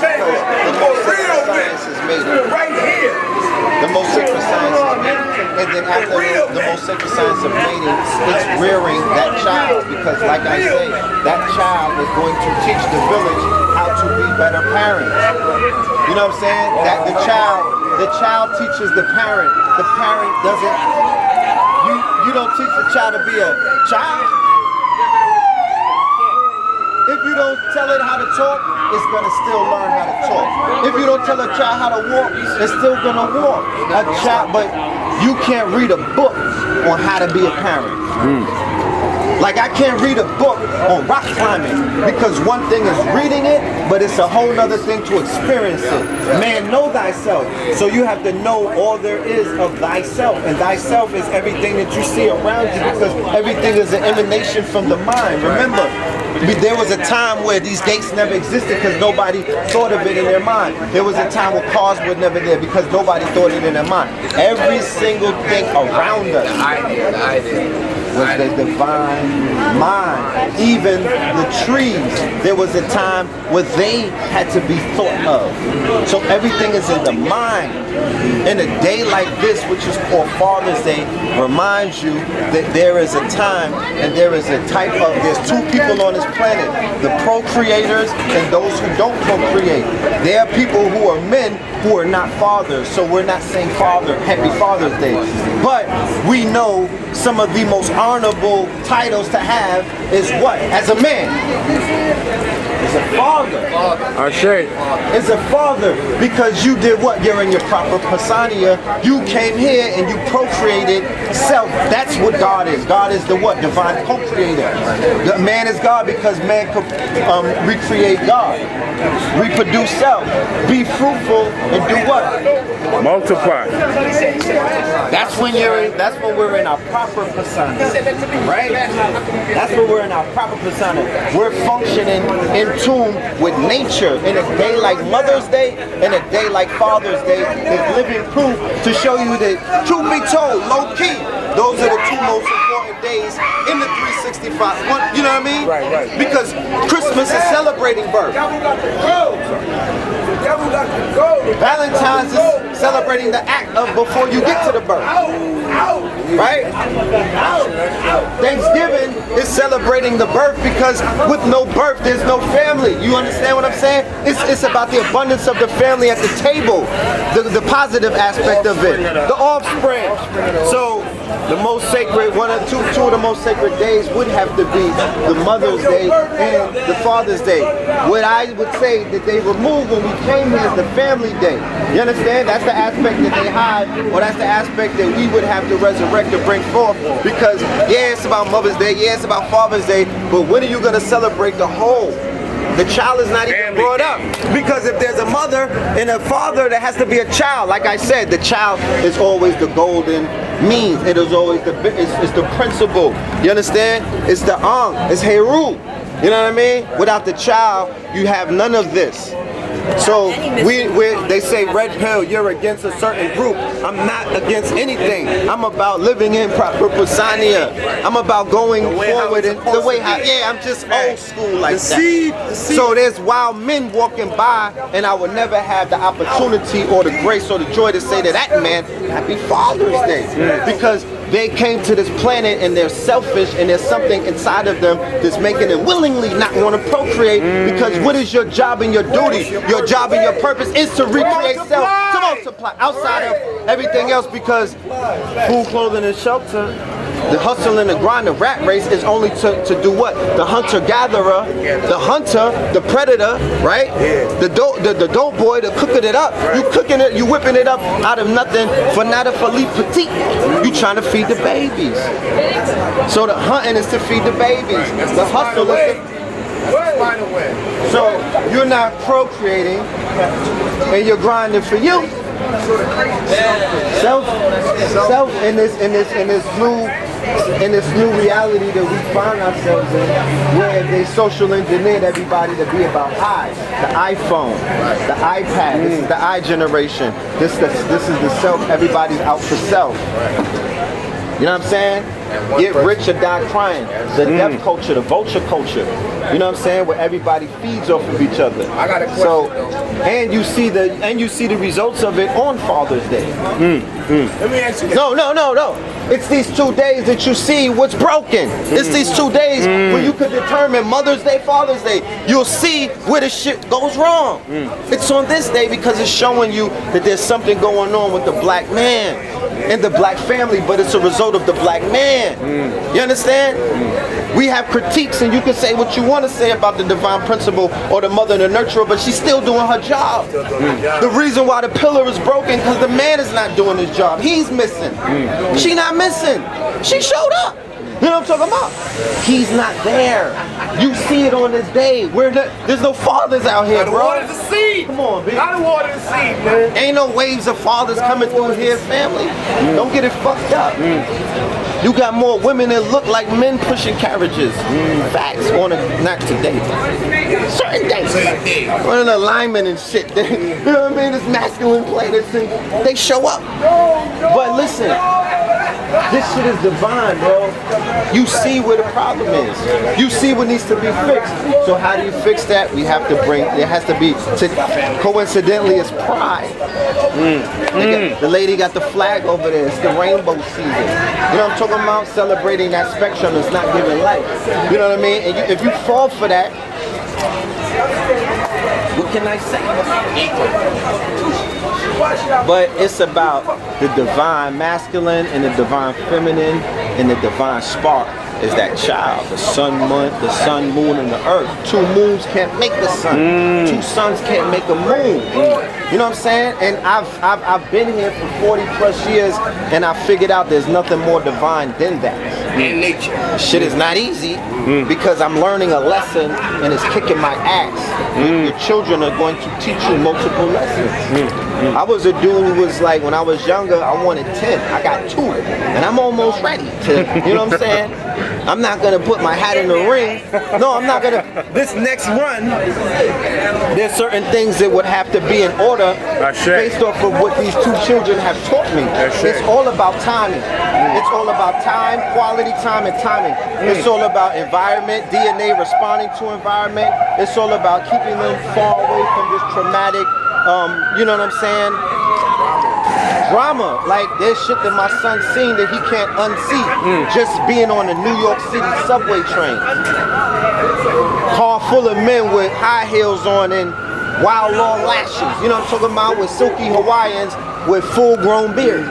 The most sacred science is made right here. The most sacred science is made, and then after the most sacred science of mating, it's rearing that child, because like I say, that child is going to teach the village how to be better parents. You know what I'm saying? That the child teaches the parent. The parent doesn't. You don't teach the child to be a child. If you don't tell it how to talk, it's gonna still learn how to talk. If you don't tell a child how to walk, it's still gonna walk. A child, but you can't read a book on how to be a parent. Like I can't read a book on rock climbing, because one thing is reading it, but it's a whole other thing to experience it. Man, know thyself. So you have to know all there is of thyself, and thyself is everything that you see around you, because everything is an emanation from the mind. Remember, there was a time where these gates never existed because nobody thought of it in their mind. There was a time where cars were never there because nobody thought it in their mind. Every single thing around us was the divine mind. Even the trees, there was a time where they had to be thought of. So everything is in the mind. In a day like this, which is called Father's Day, reminds you that there is a time and there is a type of, there's two people on this planet, the procreators and those who don't procreate. There are people who are men who are not fathers, so we're not saying Happy Father's Day. But we know some of the most honorable titles to have is what? As a man. It's a father. It's a father, because you did what? You're in your proper persona. You came here and you procreated self. That's what God is. God is the what? Divine co-creator. The man is God because man could recreate God. Reproduce self. Be fruitful and do what? Multiply. That's when we're in our proper persona. Right? That's when we're in our proper persona. We're functioning in tune with nature. In a day like Mother's Day and a day like Father's Day is living proof to show you that, truth be told, low key, those are the two most important days in the 365. You know what I mean? Right. Because Christmas is celebrating birth. Valentine's is celebrating the act of before you get to the birth. Right? Thanksgiving is celebrating the birth, because with no birth, there's no family. You understand what I'm saying? It's about the abundance of the family at the table, the positive aspect of it, the offspring. So the most sacred, two of the most sacred days would have to be the Mother's Day and the Father's Day. What I would say that they removed when we came here is the Family Day. You understand? That's the aspect that they hide, or that's the aspect that we would have to resurrect to bring forth. Because yeah, it's about Mother's Day, yeah, it's about Father's Day, but when are you going to celebrate the whole? The child is not even brought up, because if there's a mother and a father, there has to be a child. Like I said, the child is always the golden means. It is always it's the principle. You understand? It's the it's Heru. You know what I mean? Without the child, you have none of this. So they say red pill, you're against a certain group. I'm not against anything. I'm about living in proper persona. I'm about going forward in the way I'm just old school like that. So there's wild men walking by, and I would never have the opportunity or the grace or the joy to say to that man, Happy Father's Day. Because they came to this planet and they're selfish, and there's something inside of them that's making them willingly not want to procreate. Because what is your job and your duty? Your job and your purpose is to recreate self, to multiply outside of everything else. Because food, clothing, and shelter, the hustle and the grind, the rat race is only to do what? The hunter-gatherer, the hunter, the predator, right? The dope boy, the cooking it up. You cooking it, you whipping it up out of nothing for nada Philippe Petit. You trying to feed the babies. So the hunting is to feed the babies. The hustle is to... So you're not procreating and you're grinding for you. Self in this new reality that we find ourselves in, where they social engineered everybody to be about I. The iPhone, the iPad, this is the I generation. This is the self, everybody's out for self. You know what I'm saying? Get rich or die crying. The death culture, the vulture culture. You know what I'm saying? Where everybody feeds off of each other. I got a question. and you see the results of it on Father's Day. Let me ask you this. No. It's these 2 days that you see what's broken. It's these 2 days when you could determine Mother's Day, Father's Day. You'll see where the shit goes wrong. It's on this day because it's showing you that there's something going on with the black man and the black family, but it's a result of the black man. You understand? We have critiques, and you can say what you want to say about the divine principle or the mother and the nurturer, but she's still doing her job. The reason why the pillar is broken because the man is not doing his job. He's missing. She not missing. She showed up. You know what I'm talking about? He's not there. You see it on this day. There's no fathers out here, bro. I watered the seed. Come on, bitch. I watered the seed, man. Ain't no waves of fathers coming through here, family. Don't get it fucked up. You got more women that look like men pushing carriages. Facts. Not today. Certain days. One of the linemen and shit. You know what I mean? It's masculine planets and they show up. But listen, this shit is divine, bro. You see where the problem is. You see what needs to be fixed. So how do you fix that? We have to there has to be, coincidentally, it's pride. The lady got the flag over there. It's the rainbow season. You know what I'm talking about? Celebrating that spectrum is not giving life. You know what I mean? And if you fall for that, what can I say? But it's about the divine masculine and the divine feminine and the divine spark is that child. The sun, moon, and the earth. 2 moons can't make the sun. 2 suns can't make a moon. You know what I'm saying? And I've been here for 40 plus years, and I figured out there's nothing more divine than that. In nature. Shit is not easy because I'm learning a lesson and it's kicking my ass. Your children are going to teach you multiple lessons. I was a dude who was like, when I was younger, I wanted 10. I got 2, and I'm almost ready to, you know what I'm saying? I'm not gonna put my hat in the ring. No, I'm not gonna. This next run, there's certain things that would have to be in order based off of what these 2 children have taught me. It's all about timing. It's all about time, quality time, and timing. It's all about environment, DNA responding to environment. It's all about keeping them far away from this traumatic, you know what I'm saying? Drama. Like there's shit that my son's seen that he can't unsee. Just being on the New York City subway train. Car full of men with high heels on and wild long lashes. You know what I'm talking about? With silky Hawaiians with full grown beards.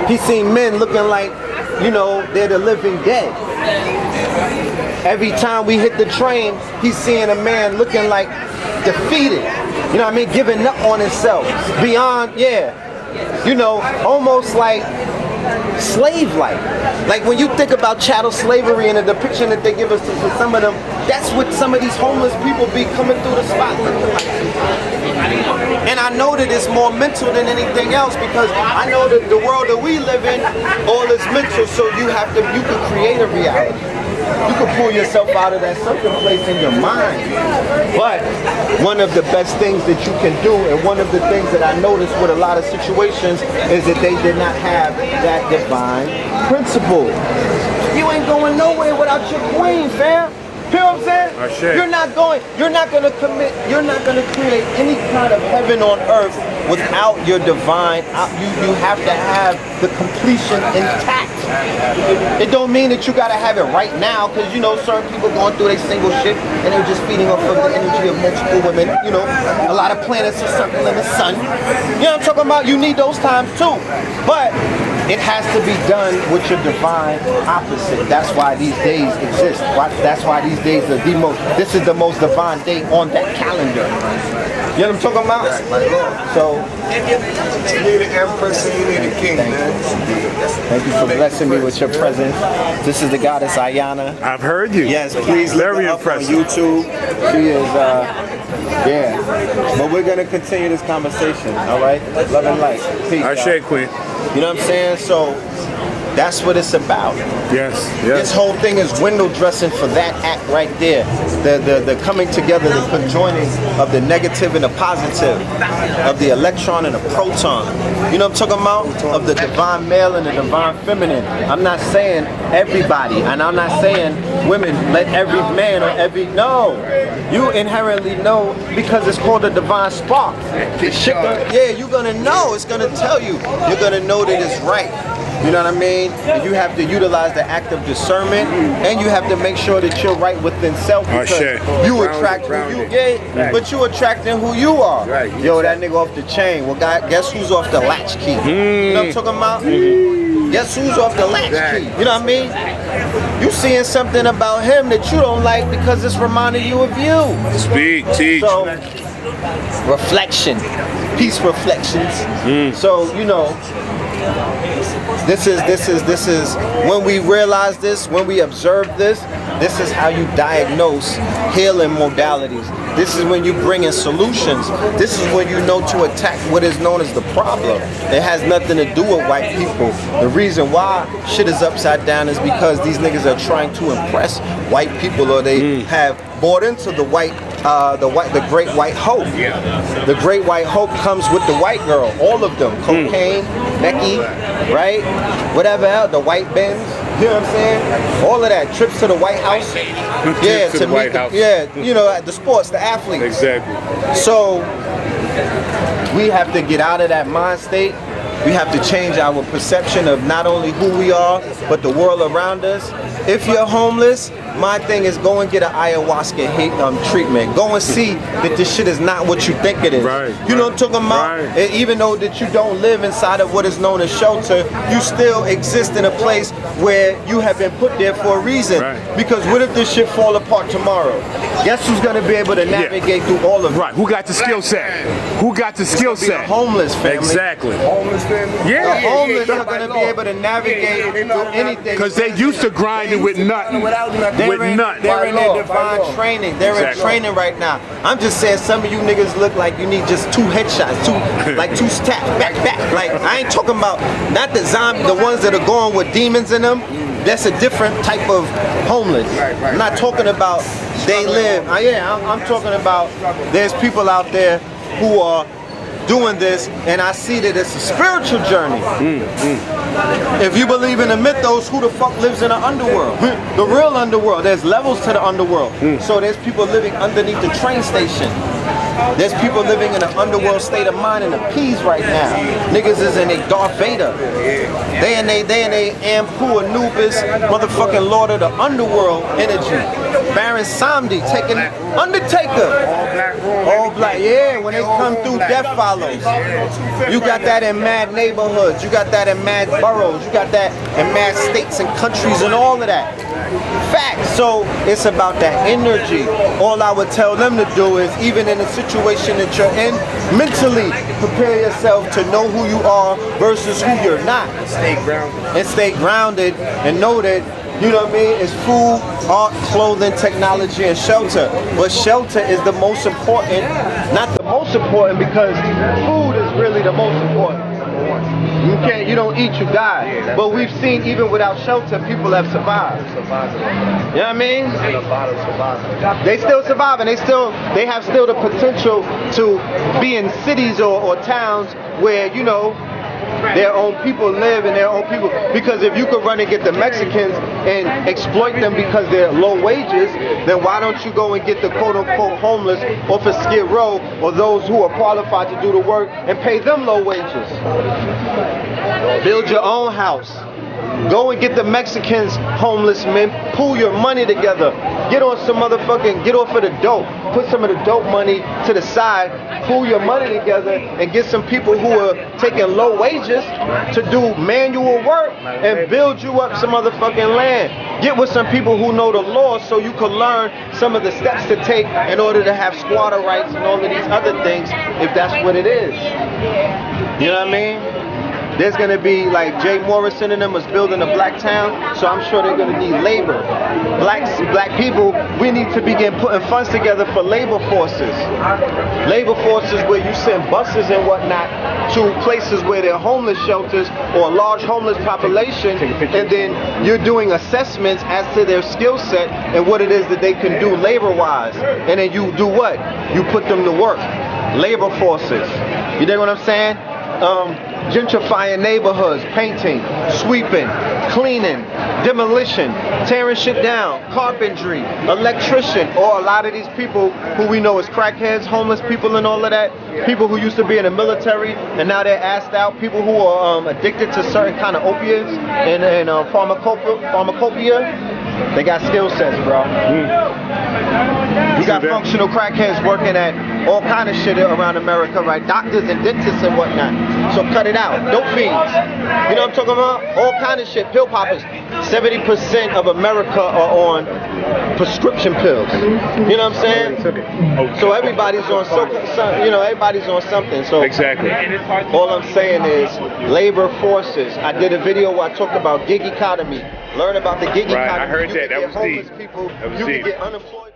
He's seen men looking like, you know, they're the living dead. Every time we hit the train, he's seeing a man looking like defeated. You know what I mean? Giving up on himself. Beyond, you know, almost like slave-like. Like when you think about chattel slavery and the depiction that they give us for some of them, that's what some of these homeless people be coming through the spot looking like. And I know that it's more mental than anything else because I know that the world that we live in, all is mental, so you can create a reality. You can pull yourself out of that certain place in your mind. But one of the best things that you can do, and one of the things that I noticed with a lot of situations, is that they did not have that divine principle. You ain't going nowhere without your queen, fam. You know what I'm saying? You're not going to create any kind of heaven on earth without your divine. You have to have the completion intact. It don't mean that you gotta have it right now, because you know certain people going through their single shit and they're just feeding off of the energy of multiple women. You know, a lot of planets are circling the sun. You know what I'm talking about? You need those times too, but it has to be done with your divine opposite. That's why these days exist. That's why these days are the most. This is the most divine day on that calendar. You know what I'm talking about? So you need an empress and you need a king, man. Thank you for blessing me with your presence. This is the goddess Ayana. I've heard you. Yes, please look her up on YouTube. She is, But we're gonna continue this conversation. All right, love and light. Peace. Ashe, Queen. You know what I'm saying? So That's what it's about. Yes. This whole thing is window dressing for that act right there. The coming together, the conjoining of the negative and the positive, of the electron and the proton. You know what I'm talking about? Of the divine male and the divine feminine. I'm not saying everybody, and I'm not saying women, let every man or every, no. You inherently know because it's called a divine spark. Yeah, you're gonna know. It's gonna tell you. You're gonna know that it's right. You know what I mean? And you have to utilize the act of discernment, and you have to make sure that you're right within self, because you attract who you, but you attracting who you are. Yo, that nigga off the chain. Well, guess who's off the latch key? You know what I'm talking about? Guess who's off the latch key? You know what I mean? You seeing something about him that you don't like because it's reminding you of you. Speak, teach. So, reflection, peace reflections. So, you know, this is when we realize this, when we observe this is how you diagnose healing modalities. This is when you bring in solutions. This is when you know to attack what is known as the problem. It has nothing to do with white people. The reason why shit is upside down is because these niggas are trying to impress white people, or they have bought into the the great white hope. The great white hope comes with the white girl, all of them. Cocaine, Becky, right? Whatever else, the white Benz. You know what I'm saying? All of that. Trips to the White House. Yeah, to the White House. Yeah, you know, the sports, the athletes. Exactly. So we have to get out of that mind state. We have to change our perception of not only who we are, but the world around us. If you're homeless, my thing is go and get an ayahuasca treatment. Go and see that this shit is not what you think it is. You know what I'm talking about? And even though that you don't live inside of what is known as shelter, you still exist in a place where you have been put there for a reason. Because what if this shit fall apart tomorrow? Guess who's gonna be able to navigate through all of it? Who got the skill set? Who got the skill set? The homeless family. Exactly. Homeless family. The homeless are gonna be able to navigate through anything. Because they used to grinding with nothing. They're in their divine training. They're in training right now. I'm just saying some of you niggas look like you need just 2 headshots, two stabs, back. Like, I ain't talking about, not the zombie, the ones that are going with demons in them. That's a different type of homeless. I'm not talking about they live. I'm talking about there's people out there who are doing this, and I see that it's a spiritual journey. If you believe in the mythos, who the fuck lives in the underworld? The real underworld. There's levels to the underworld. So there's people living underneath the train station. There's people living in an underworld state of mind in the peas right now. Niggas is in a Darth Vader. They in a Ampu, Anubis, motherfucking Lord of the Underworld energy. Baron Samdi taking Undertaker. All black, yeah, when they come through, death follows. You got that in mad neighborhoods, you got that in mad boroughs, you got that in mad states and countries and all of that. Fact. So it's about that energy. All I would tell them to do is, even in a situation that you're in, mentally prepare yourself to know who you are versus who you're not. Stay grounded and know that, you know what I mean, it's food, art, clothing, technology, and shelter. But shelter is the most important, not the most important, because food is really the most important. You don't eat, you die. But we've seen even without shelter, people have survived. You know what I mean? They still survive, and they have still the potential to be in cities or towns where, you know, their own people live and their own people. Because if you could run and get the Mexicans and exploit them because they're low wages, then why don't you go and get the quote-unquote homeless off of Skid Row, or those who are qualified to do the work, and pay them low wages? Build your own house. Go and get the Mexicans homeless men, pool your money together. Get on some motherfucking, get off of the dope. Put some of the dope money to the side, pool your money together, and get some people who are taking low wages to do manual work and build you up some motherfucking land. Get with some people who know the law so you can learn some of the steps to take in order to have squatter rights and all of these other things, if that's what it is. You know what I mean? There's going to be, like, Jay Morrison and them was building a black town, so I'm sure they're going to need labor. Black people, we need to begin putting funds together for labor forces. Labor forces where you send buses and whatnot to places where there are homeless shelters or a large homeless population, and then you're doing assessments as to their skill set and what it is that they can do labor-wise. And then you do what? You put them to work. Labor forces. You dig what I'm saying? Gentrifying neighborhoods, painting, sweeping, cleaning, demolition, tearing shit down, carpentry, electrician, or a lot of these people who we know as crackheads, homeless people and all of that, people who used to be in the military and now they're assed out, people who are addicted to certain kind of opiates and pharmacopoeia, they got skill sets, bro. You got functional crackheads working at all kind of shit around America, right? Doctors and dentists and whatnot. So cut it out. Dope fiends. You know what I'm talking about? All kind of shit. Pill poppers. 70% of America are on prescription pills. You know what I'm saying? So everybody's on everybody's on something. So Exactly. all I'm saying is labor forces. I did a video where I talked about gig economy. Learn about the gig economy. I heard You that. can That get was homeless deep. people. That was You deep. can get unemployed.